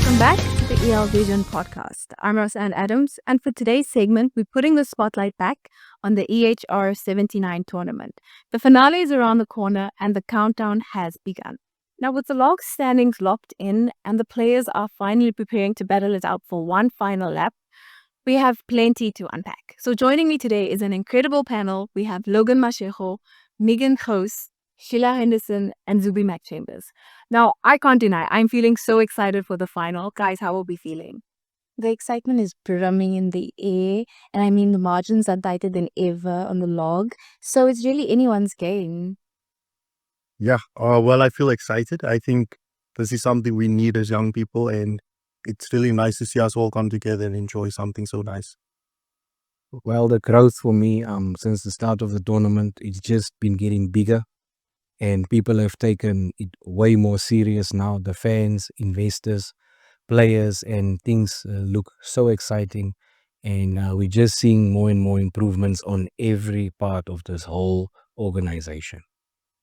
Welcome back to the EL Vision podcast. I'm Rosanne Adams, and for today's segment, we're putting the spotlight back on the EHR79 tournament. The finale is around the corner, and the countdown has begun. Now, with the log standings locked in and the players are finally preparing to battle it out for one final lap, we have plenty to unpack. So joining me today is an incredible panel. We have Logan Mashego, Meghan, Sheilah Henderson, and Zuby Chambers. Now, I can't deny, I'm feeling so excited for the final. Guys, how are we feeling? The excitement is drumming in the air, and I mean the margins are tighter than ever on the log, so it's really anyone's game. Yeah, well, I feel excited. I think this is something we need as young people, and it's really nice to see us all come together and enjoy something so nice. Well, the growth for me, since the start of the tournament, it's just been getting bigger, and people have taken it way more serious now. The fans, investors, players, and things look so exciting, and we're just seeing more and more improvements on every part of this whole organization.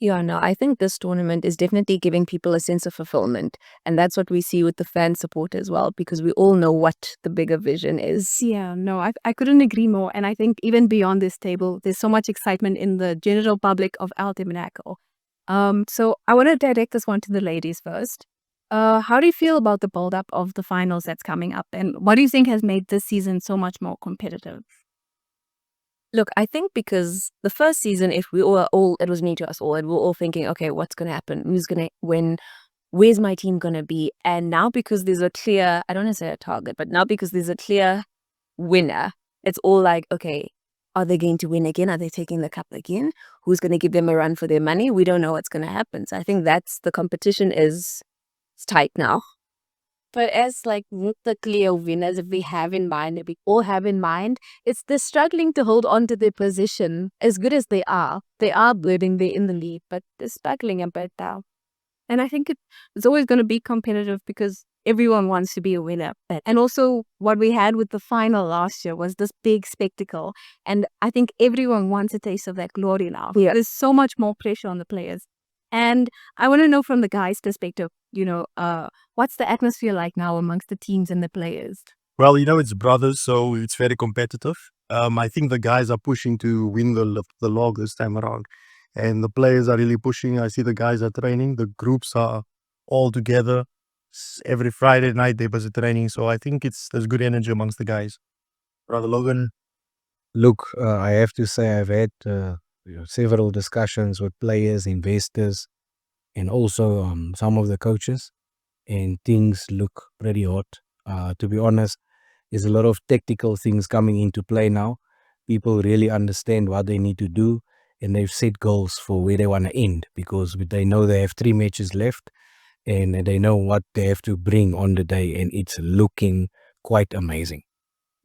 Yeah, no, I think this tournament is definitely giving people a sense of fulfillment, and that's what we see with the fan support as well, because we all know what the bigger vision is. Yeah, no, I couldn't agree more. And I think even beyond this table, there's so much excitement in the general public of El Tabernacle. So I want to direct this one to the ladies first. How do you feel about the build-up of the finals that's coming up? And what do you think has made this season so much more competitive? Look, I think because the first season, if we were all, it was new to us all, and we were all thinking, okay, what's going to happen? Who's going to win? Where's my team going to be? And now because there's a clear, I don't want to say a target, but now because there's a clear winner, it's all like, okay, are they going to win again? Are they taking the cup again? Who's going to give them a run for their money? We don't know what's going to happen. So I think that's the competition is tight now. But as like the clear winners, if we have in mind, if we all have in mind, it's they're struggling to hold on to their position. As good as they are building, they're in the lead, but they're struggling a bit now. And I think it's always going to be competitive because everyone wants to be a winner. And also what we had with the final last year was this big spectacle. And I think everyone wants a taste of that glory now. Yeah. There's so much more pressure on the players. And I want to know from the guys' perspective, what's the atmosphere like now amongst the teams and the players? Well, it's brothers, so it's very competitive. I think the guys are pushing to win the log this time around, and the players are really pushing. I see the guys are training. The groups are all together. Every Friday night they was training, so I think there's good energy amongst the guys. Brother Logan. Look, I have to say I've had several discussions with players, investors, and also some of the coaches, and things look pretty hot. To be honest, there's a lot of tactical things coming into play now. People really understand what they need to do, and they've set goals for where they want to end because they know they have 3 matches left, and they know what they have to bring on the day, and it's looking quite amazing.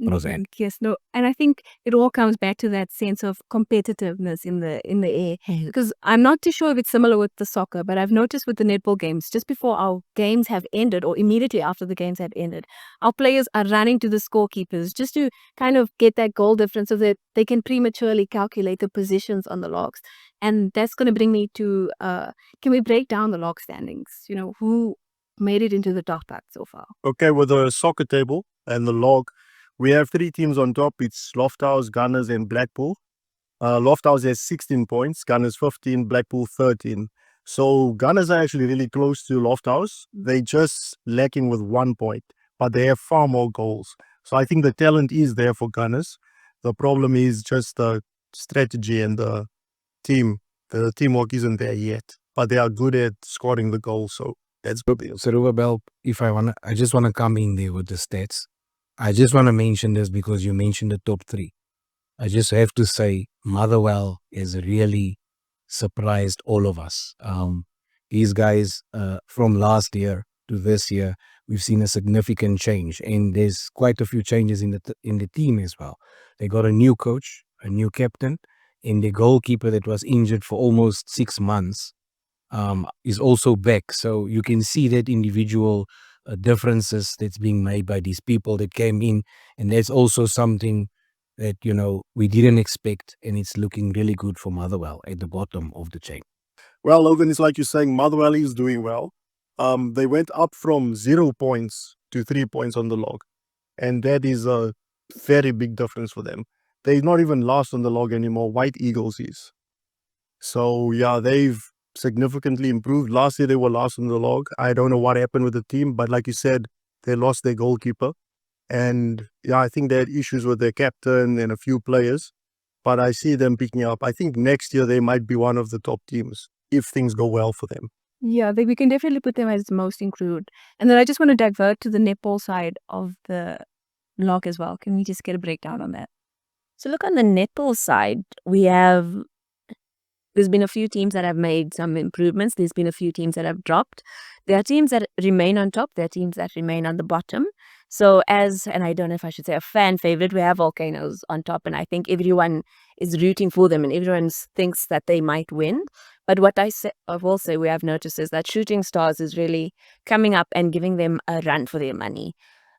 Roseanne. Yes, no, and I think it all comes back to that sense of competitiveness in the air. Because I'm not too sure if it's similar with the soccer, but I've noticed with the netball games, just before our games have ended or immediately after the games have ended, our players are running to the scorekeepers just to kind of get that goal difference so that they can prematurely calculate the positions on the logs. And that's going to bring me to, can we break down the log standings? Who made it into the top part so far? Okay, with the soccer table and the log, we have 3 teams on top. It's Lofthouse, Gunners, and Blackpool. Lofthouse has 16 points, Gunners 15, Blackpool 13. So Gunners are actually really close to Lofthouse. They just lacking with 1 point, but they have far more goals. So I think the talent is there for Gunners. The problem is just the strategy and the team. The teamwork isn't there yet, but they are good at scoring the goals. So that's good. So Rubabel, I just want to come in there with the stats. I just want to mention this because you mentioned the top 3. I just have to say Motherwell has really surprised all of us. These guys, from last year to this year, we've seen a significant change, and there's quite a few changes in the team as well. They got a new coach, a new captain, and the goalkeeper that was injured for almost 6 months is also back. So you can see that individual differences that's being made by these people that came in, and that's also something that we didn't expect, and it's looking really good for Motherwell at the bottom of the chain. Well, Logan, it's like you're saying, Motherwell is doing well. They went up from 0 points to 3 points on the log. And that is a very big difference for them. They're not even last on the log anymore. White Eagles is. So yeah, they've significantly improved. Last year they were last on the log. I don't know what happened with the team, but like you said, they lost their goalkeeper. And yeah, I think they had issues with their captain and a few players. But I see them picking up. I think next year they might be one of the top teams if things go well for them. Yeah, we can definitely put them as most improved. And then I just want to divert to the netball side of the log as well. Can we just get a breakdown on that? So look, on the netball side, there's been a few teams that have made some improvements. There's been a few teams that have dropped. There are teams that remain on top. There are teams that remain on the bottom. So and I don't know if I should say a fan favorite, we have Volcanoes on top. And I think everyone is rooting for them and everyone thinks that they might win. But what I will say we have noticed is that Shooting Stars is really coming up and giving them a run for their money.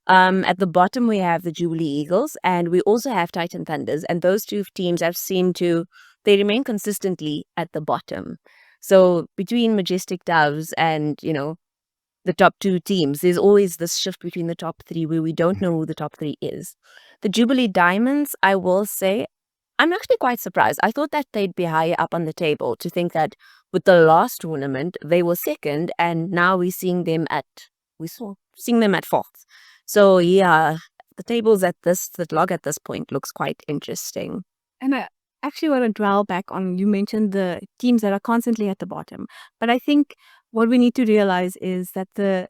At the bottom, we have the Jubilee Eagles and we also have Titan Thunders. And those two teams have seemed to, they remain consistently at the bottom. So between Majestic Doves and, the top two teams, there's always this shift between the top three where we don't know who the top three is. The Jubilee Diamonds, I will say, I'm actually quite surprised. I thought that they'd be higher up on the table, to think that with the last tournament, they were second and now we're seeing them at fourth. So yeah, the log at this point looks quite interesting. And I actually want to dwell back on, you mentioned the teams that are constantly at the bottom. But I think what we need to realize is that the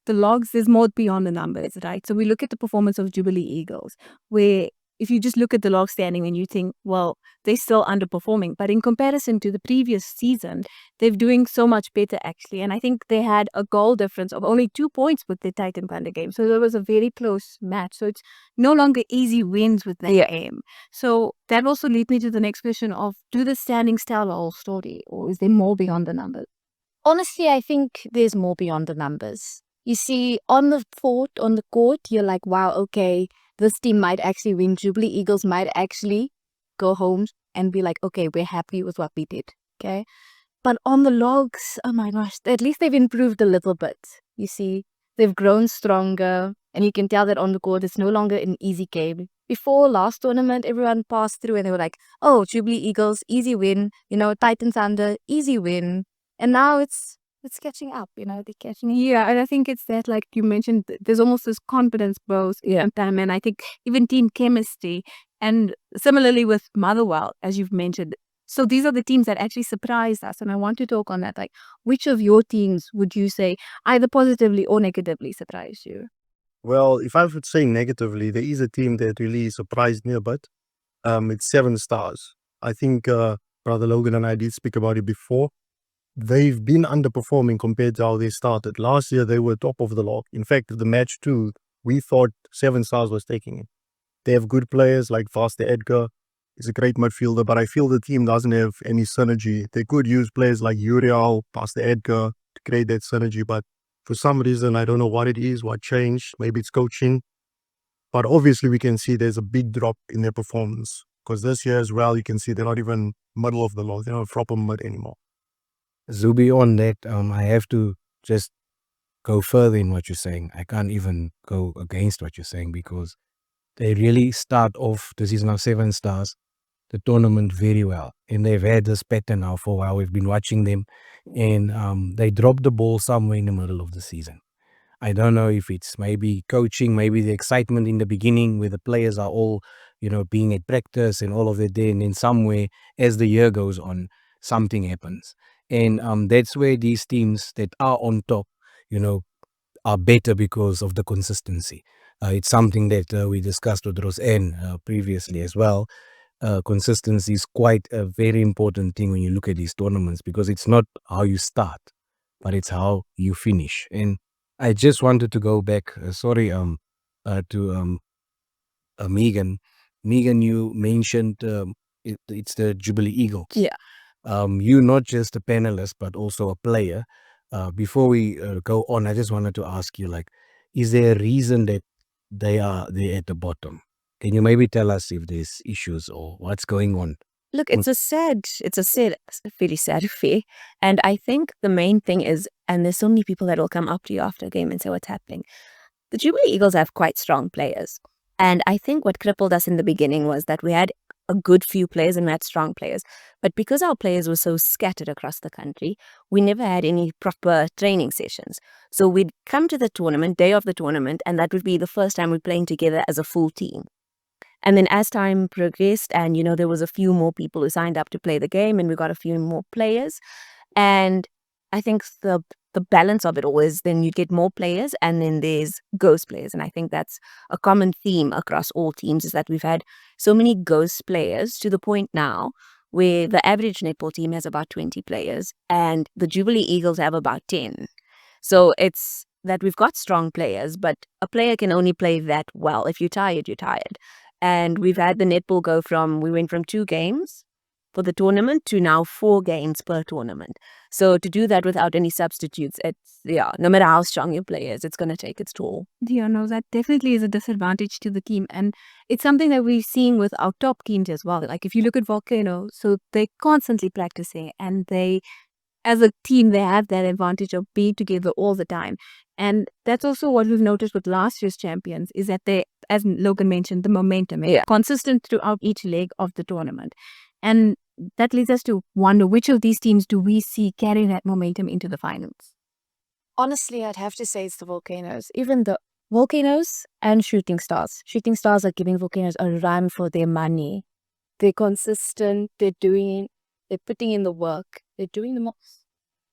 logs, there's more beyond the numbers, right? So we look at the performance of Jubilee Eagles, where if you just look at the log standing and you think, well, they're still underperforming. But in comparison to the previous season, they're doing so much better, actually. And I think they had a goal difference of only 2 points with the Titan Thunder game. So there was a very close match. So it's no longer easy wins with that game. So that also leads me to the next question of, do the standings tell the whole story? Or is there more beyond the numbers? Honestly, I think there's more beyond the numbers. You see, on the court, you're like, wow, okay, this team might actually win. Jubilee Eagles might actually go home and be like, okay, we're happy with what we did, okay? But on the logs, oh my gosh, at least they've improved a little bit. You see, they've grown stronger, and you can tell that on the court, it's no longer an easy game. Before last tournament, everyone passed through and they were like, oh, Jubilee Eagles, easy win. Titan Thunder, easy win. And now it's catching up, they're catching up. Yeah, and I think it's that, like you mentioned, there's almost this confidence boost in them. And I think even team chemistry, and similarly with Motherwell, as you've mentioned. So these are the teams that actually surprised us. And I want to talk on that. Like, which of your teams would you say either positively or negatively surprised you? Well, if I would say negatively, there is a team that really surprised me a bit. It's 7 Stars. I think Brother Logan and I did speak about it before. They've been underperforming compared to how they started. Last year, they were top of the log. In fact, the match 2, we thought 7 Stars was taking it. They have good players like Vaste Edgar. He's a great midfielder, but I feel the team doesn't have any synergy. They could use players like Uriel, Vaste Edgar to create that synergy, but for some reason, I don't know what it is, what changed. Maybe it's coaching. But obviously, we can see there's a big drop in their performance. Because this year as well, you can see they're not even middle of the log. They're not proper mid anymore. Zuby, on that, I have to just go further in what you're saying. I can't even go against what you're saying because they really start off the season of 7 Stars, the tournament, very well. And they've had this pattern now for a while. We've been watching them and they dropped the ball somewhere in the middle of the season. I don't know if it's maybe coaching, maybe the excitement in the beginning where the players are all, being at practice and all of that there. And then somewhere as the year goes on, something happens. And that's where these teams that are on top, are better because of the consistency. It's something that we discussed with Roseanne previously as well. Consistency is quite a very important thing when you look at these tournaments because it's not how you start, but it's how you finish. And I just wanted to go back, to Meghan. Meghan, you mentioned it's the Jubilee Eagles. Yeah. You're not just a panelist, but also a player. Before we go on, I just wanted to ask you, is there a reason that they are there at the bottom? Can you maybe tell us if there's issues or what's going on? Look, it's a very sad affair. And I think the main thing is, and there's so many people that will come up to you after a game and say what's happening. the Jubilee Eagles have quite strong players. And I think what crippled us in the beginning was that we had a good few players and we had strong players. But because our players were so scattered across the country, we never had any proper training sessions. So we'd come to the tournament, day of the tournament, and that would be the first time we're playing together as a full team. And then as time progressed and, there was a few more people who signed up to play the game and we got a few more players. And I think the balance of it all is then you get more players and then there's ghost players. And I think that's a common theme across all teams is that we've had so many ghost players to the point now where the average netball team has about 20 players and the Jubilee Eagles have about 10. So it's that we've got strong players, but a player can only play that well. If you're tired, you're tired. And we've had the netball we went from 2 games for the tournament to now 4 games per tournament. So to do that without any substitutes, no matter how strong your player is, it's going to take its toll. Yeah, no, that definitely is a disadvantage to the team. And it's something that we're seeing with our top teams as well. Like if you look at Volcano, so they're constantly practicing and as a team, they have that advantage of being together all the time. And that's also what we've noticed with last year's champions is that they, as Logan mentioned, the momentum is consistent throughout each leg of the tournament. And that leads us to wonder which of these teams do we see carrying that momentum into the finals? Honestly, I'd have to say it's the Volcanoes. Even the Volcanoes and Shooting Stars. Shooting Stars are giving Volcanoes a run for their money. They're consistent. They're putting in the work. They're doing the most.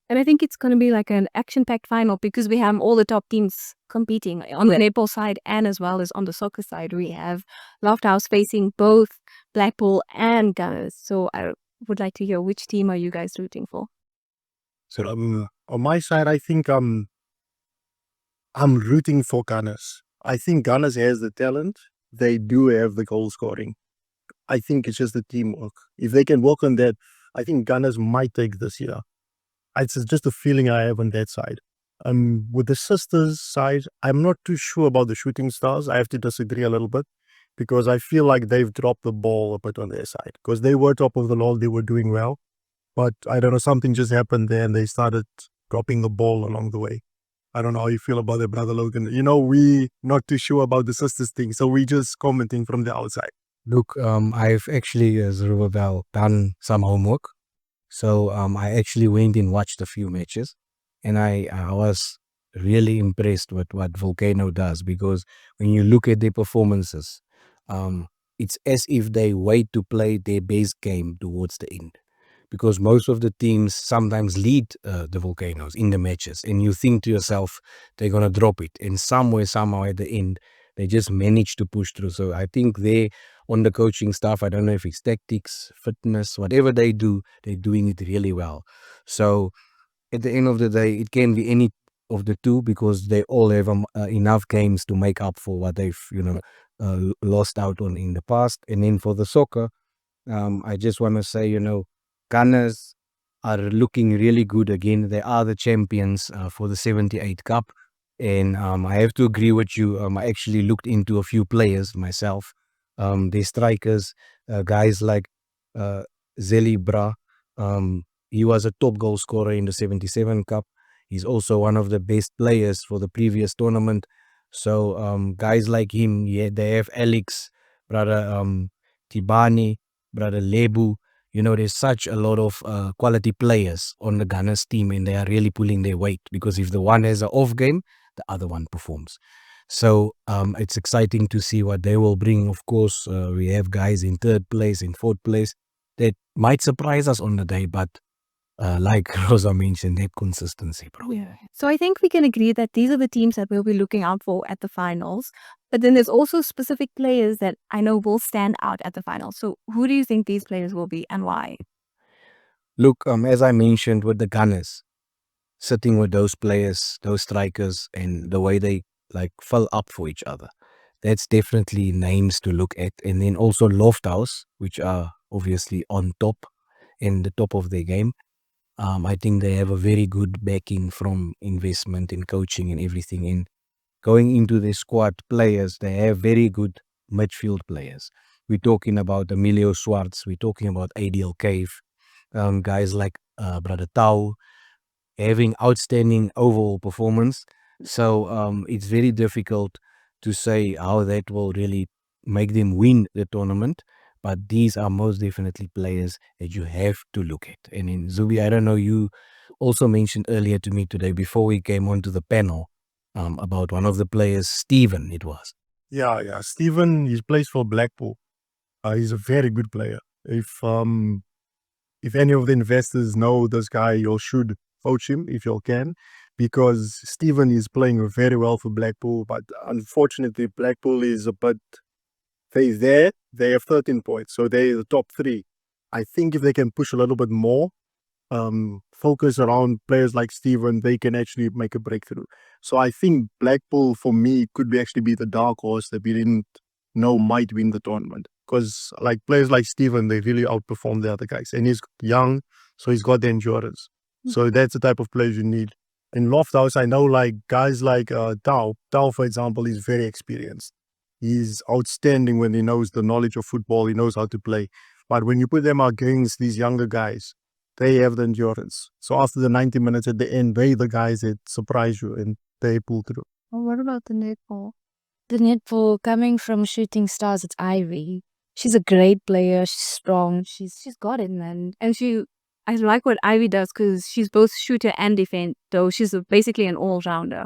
And I think it's going to be like an action-packed final because we have all the top teams competing on the netball side and as well as on the soccer side. We have Lofthouse facing both Blackpool and Gunners. So I would like to hear which team are you guys rooting for? So on my side, I think I'm rooting for Gunners. I think Gunners has the talent. They do have the goal scoring. I think it's just the teamwork. If they can work on that, I think Gunners might take this year. It's just a feeling I have on that side. With the sisters side, I'm not too sure about the Shooting Stars. I have to disagree a little bit because I feel like they've dropped the ball a bit on their side because they were top of the log, they were doing well. But I don't know, something just happened there and they started dropping the ball along the way. I don't know how you feel about it, Brother Logan. We not too sure about the sisters thing, so we just commenting from the outside. Look, I've actually, Zerubbabel, done some homework. So I actually went and watched a few matches and I was really impressed with what Volcano does because when you look at their performances, it's as if they wait to play their base game towards the end. Because most of the teams sometimes lead the Volcanoes in the matches and you think to yourself, they're going to drop it. And somehow at the end, they just manage to push through. So I think they on the coaching staff, I don't know if it's tactics, fitness, whatever they do, they're doing it really well. So at the end of the day, it can be any of the two because they all have enough games to make up for what they've lost out on in the past. And then for the soccer, I just want to say, Gunners are looking really good again. They are the champions for the 78 Cup. And I have to agree with you. I actually looked into a few players myself. Their strikers, guys like Zeli Bra. He was a top goal scorer in the 77 Cup. He's also one of the best players for the previous tournament. So guys like him, they have Alex, brother Tibani, brother Lebu. There's such a lot of quality players on the Gunners team and they are really pulling their weight because if the one has an off game, the other one performs. So it's exciting to see what they will bring. Of course, we have guys in 3rd place, in 4th place that might surprise us on the day, but like Rosa mentioned, that consistency, bro. Yeah. So I think we can agree that these are the teams that we'll be looking out for at the finals. But then there's also specific players that I know will stand out at the finals. So who do you think these players will be and why? Look, as I mentioned with the Gunners, sitting with those players, those strikers, and the way they fill up for each other. That's definitely names to look at. And then also Lofthouse, which are obviously on top, in the top of their game. I think they have a very good backing from investment in coaching and everything. And going into their squad players, they have very good midfield players. We're talking about Emilio Swartz. We're talking about ADL Cave. Guys like Brother Tau having outstanding overall performance. So it's very difficult to say how that will really make them win the tournament. But these are most definitely players that you have to look at. And in Zuby, I don't know, you also mentioned earlier to me today before we came onto the panel about one of the players, Steven, it was. Yeah. Steven, he plays for Blackpool. He's a very good player. If any of the investors know this guy, you should poach him if you can, because Steven is playing very well for Blackpool. But unfortunately, Blackpool is a bit. They have 13 points, so they're the top three. I think if they can push a little bit more, focus around players like Steven, they can actually make a breakthrough. So I think Blackpool, for me, could be actually be the dark horse that we didn't know might win the tournament. Because like players like Steven, they really outperform the other guys. And he's young, so he's got the endurance. So that's the type of players you need. In Lofthouse, I know like guys like Tao. Tao, for example, is very experienced. He's outstanding when he knows the knowledge of football. He knows how to play. But when you put them against these younger guys, they have the endurance. So after the 90 minutes at the end, they the guys that surprise you and they pull through. Well, what about the netball? The netball coming from Shooting Stars, it's Ivy. She's a great player. She's strong. She's got it, man. And I like what Ivy does because she's both shooter and defender. So she's basically an all-rounder.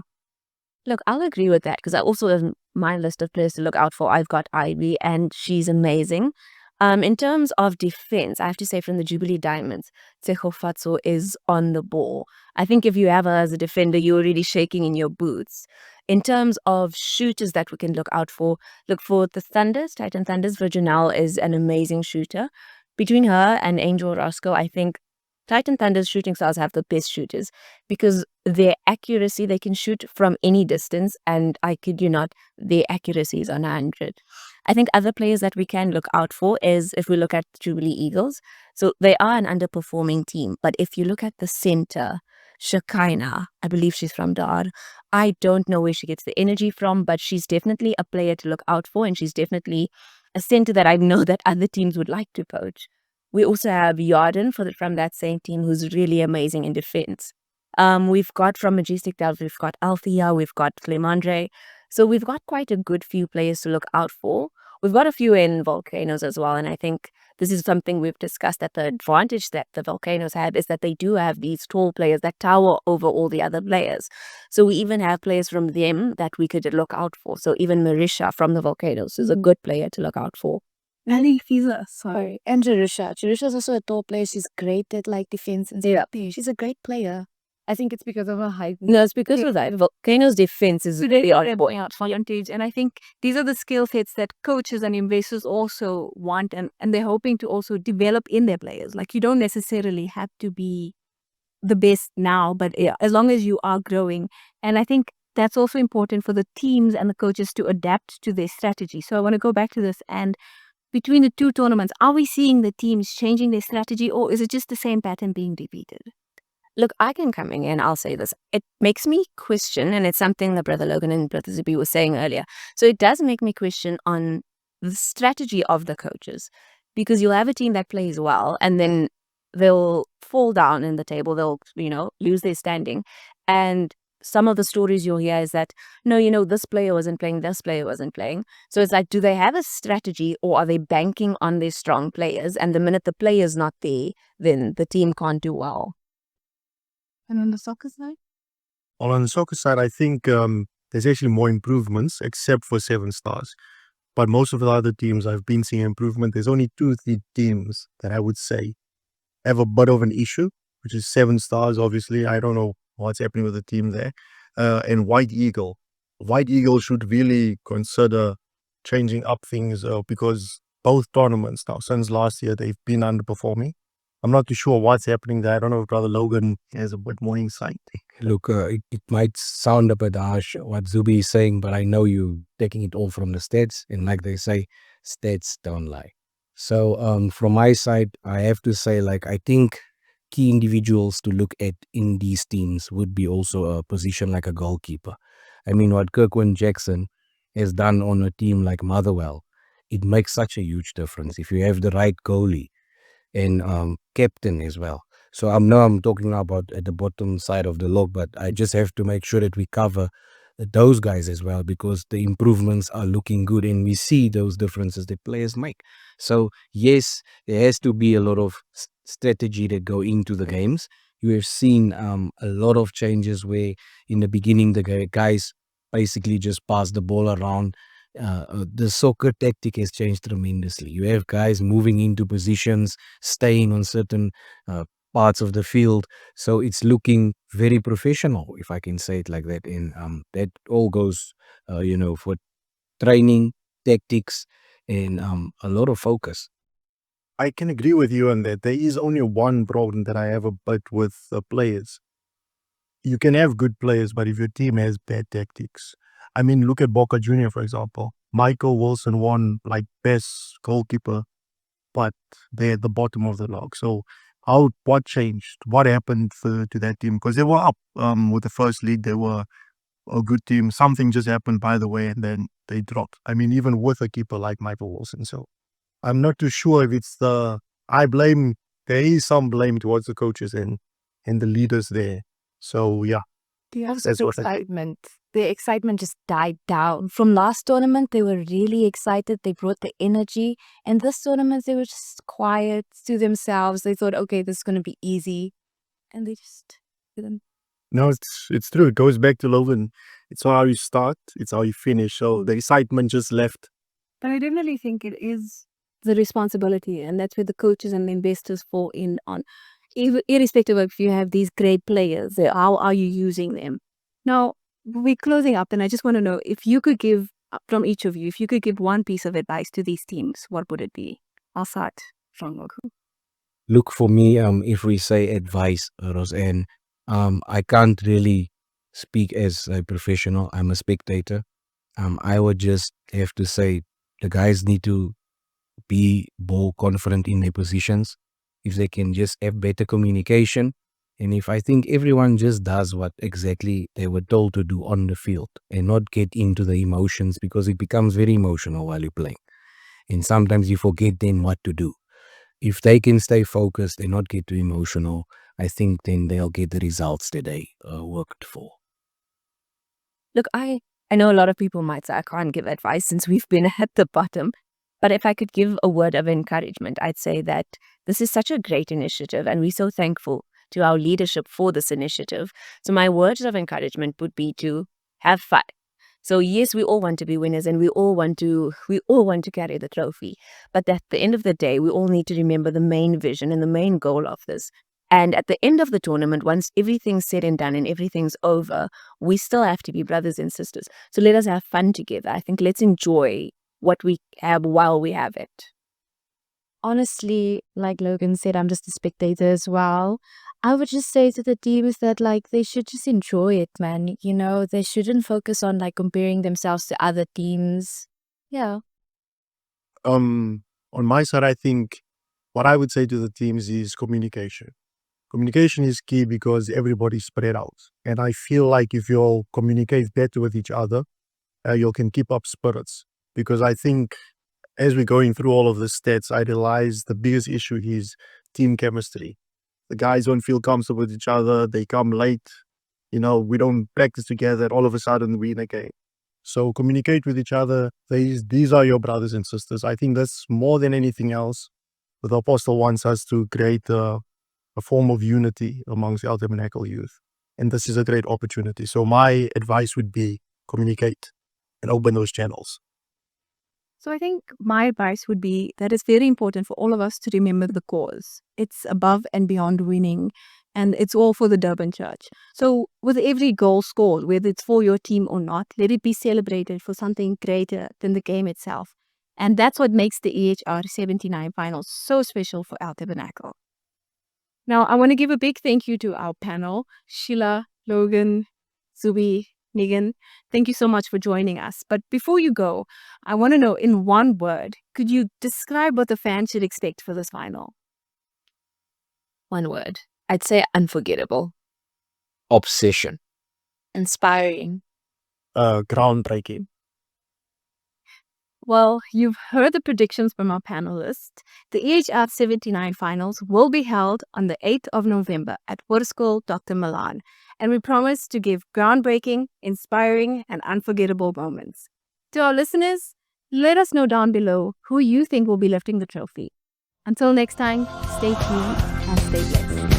Look, I'll agree with that because I also have my list of players to look out for. I've got Ivy and she's amazing. In terms of defense, I have to say from the Jubilee Diamonds, Tseho Fatso is on the ball. I think if you have her as a defender, you're already shaking in your boots. In terms of shooters that we can look out for, look for the Thunders, Titan Thunders. Virginal is an amazing shooter. Between her and Angel Roscoe, I think Titan Thunder's shooting stars have the best shooters because their accuracy, they can shoot from any distance, and I kid you not, their accuracy is on 100. I think other players that we can look out for is if we look at Jubilee Eagles. So they are an underperforming team, but if you look at the center, Shekinah, I believe she's from Dar. I don't know where she gets the energy from, but she's definitely a player to look out for, and she's definitely a center that I know that other teams would like to poach. We also have Yarden from that same team who's really amazing in defense. We've got from Majestic Delves, we've got Althea, we've got Clemandre. So we've got quite a good few players to look out for. We've got a few in Volcanoes as well, and I think this is something we've discussed, that the advantage that the Volcanoes have is that they do have these tall players that tower over all the other players. So we even have players from them that we could look out for. So even Marisha from the Volcanoes is a good player to look out for. Ali Fiza, Sorry. And Jerusha. Jerusha's also a tall player. She's great at like defense and stuff. She's a great player. I think it's because of her height. No, it's because of that. Volcanoes' defense is really on point. Advantage. And I think these are the skill sets that coaches and investors also want, and they're hoping to also develop in their players. Like, you don't necessarily have to be the best now, but as long as you are growing. And I think that's also important for the teams and the coaches to adapt to their strategy. So I want to go back to this, and between the two tournaments, are we seeing the teams changing their strategy, or is it just the same pattern being repeated? Look, I can come in and I'll say this. It makes me question, and it's something that Brother Logan and Brother Zuby were saying earlier. So it does make me question on the strategy of the coaches, because you'll have a team that plays well and then they'll fall down in the table. They'll, lose their standing. And some of the stories you'll hear is that, no, this player wasn't playing, this player wasn't playing. So it's like, do they have a strategy, or are they banking on their strong players? And the minute the player's not there, then the team can't do well. And on the soccer side? Well, on the soccer side, I think there's actually more improvements, except for Seven Stars. But most of the other teams, I've been seeing improvement. There's only 2-3 teams that I would say have a bit of an issue, which is Seven Stars, obviously. I don't know what's happening with the team there. And White Eagle. White Eagle should really consider changing up things because both tournaments now, since last year, they've been underperforming. I'm not too sure what's happening there. I don't know if Brother Logan has a bit more insight. Look, it might sound a bit harsh what Zuby is saying, but I know you're taking it all from the stats. And like they say, stats don't lie. So from my side, I have to say, I think key individuals to look at in these teams would be also a position like a goalkeeper. I mean, what Kirkwan Jackson has done on a team like Motherwell, it makes such a huge difference if you have the right goalie and captain as well. So I'm talking about at the bottom side of the log, but I just have to make sure that we cover those guys as well, because the improvements are looking good and we see those differences that players make. So yes, there has to be a lot of strategy that go into the games. You have seen a lot of changes where in the beginning the guys basically just pass the ball around. The soccer tactic has changed tremendously. You have guys moving into positions, staying on certain parts of the field. So it's looking very professional, if I can say it like that. And that all goes, for training, tactics, and a lot of focus. I can agree with you on that. There is only one problem that I have a bit with players. You can have good players, but if your team has bad tactics, I mean, look at Boca Junior, for example. Michael Wilson won like best goalkeeper, but they're at the bottom of the log. So what changed? What happened to that team? Because they were up with the first league. They were a good team. Something just happened, by the way, and then they dropped. I mean, even with a keeper like Michael Wilson. So I'm not too sure if it's there is some blame towards the coaches and the leaders there. So yeah, Do you have that's some what I think. excitement? The excitement just died down. From last tournament, they were really excited. They brought the energy. And this tournament, they were just quiet to themselves. They thought, okay, this is going to be easy. And they just didn't. No, it's true. It goes back to Logan. It's how you start, it's how you finish. So the excitement just left. But I definitely think it is the responsibility, and that's where the coaches and the investors fall in on. Irrespective of if you have these great players, how are you using them? Now, we're closing up, and I just want to know if you could give, from each of you, if you could give one piece of advice to these teams, what would it be? I'll start from Logan. Look, for me, if we say advice, Roseanne, I can't really speak as a professional. I'm a spectator. I would just have to say the guys need to be more confident in their positions. If they can just have better communication, and if I think everyone just does what exactly they were told to do on the field and not get into the emotions, because it becomes very emotional while you're playing. And sometimes you forget then what to do. If they can stay focused and not get too emotional, I think then they'll get the results that they worked for. Look, I know a lot of people might say I can't give advice since we've been at the bottom. But if I could give a word of encouragement, I'd say that this is such a great initiative and we're so thankful to our leadership for this initiative. So my words of encouragement would be to have fun. So yes, we all want to be winners and we all want to carry the trophy. But at the end of the day, we all need to remember the main vision and the main goal of this. And at the end of the tournament, once everything's said and done and everything's over, we still have to be brothers and sisters. So let us have fun together. I think let's enjoy what we have while we have it. Honestly, like Logan said, I'm just a spectator as well. I would just say to the teams that like they should just enjoy it, man. You know, they shouldn't focus on like comparing themselves to other teams. Yeah. On my side, I think what I would say to the teams is communication. Communication is key because everybody's spread out. And I feel like if you all communicate better with each other, you can keep up spirits. Because I think as we're going through all of the stats, I realize the biggest issue is team chemistry. The guys don't feel comfortable with each other. They come late. We don't practice together. All of a sudden, we win a game. So communicate with each other. These are your brothers and sisters. I think that's more than anything else. The Apostle wants us to create a form of unity amongst the Tabernacle youth. And this is a great opportunity. So my advice would be communicate and open those channels. So I think my advice would be that it's very important for all of us to remember the cause. It's above and beyond winning, and it's all for the Durban Church. So with every goal scored, whether it's for your team or not, let it be celebrated for something greater than the game itself. And that's what makes the EHR79 Finals so special for our Tabernacle. Now, I want to give a big thank you to our panel, Sheilah, Logan, Zuby, Meghan. Thank you so much for joining us. But before you go, I want to know in one word, could you describe what the fans should expect for this final? One word. I'd say unforgettable. Obsession. Inspiring. Groundbreaking. Well, you've heard the predictions from our panelists. The EHR79 finals will be held on the 8th of November at Hoërskool Dr Malan, and we promise to give groundbreaking, inspiring, and unforgettable moments. To our listeners, let us know down below who you think will be lifting the trophy. Until next time, stay tuned and stay blessed.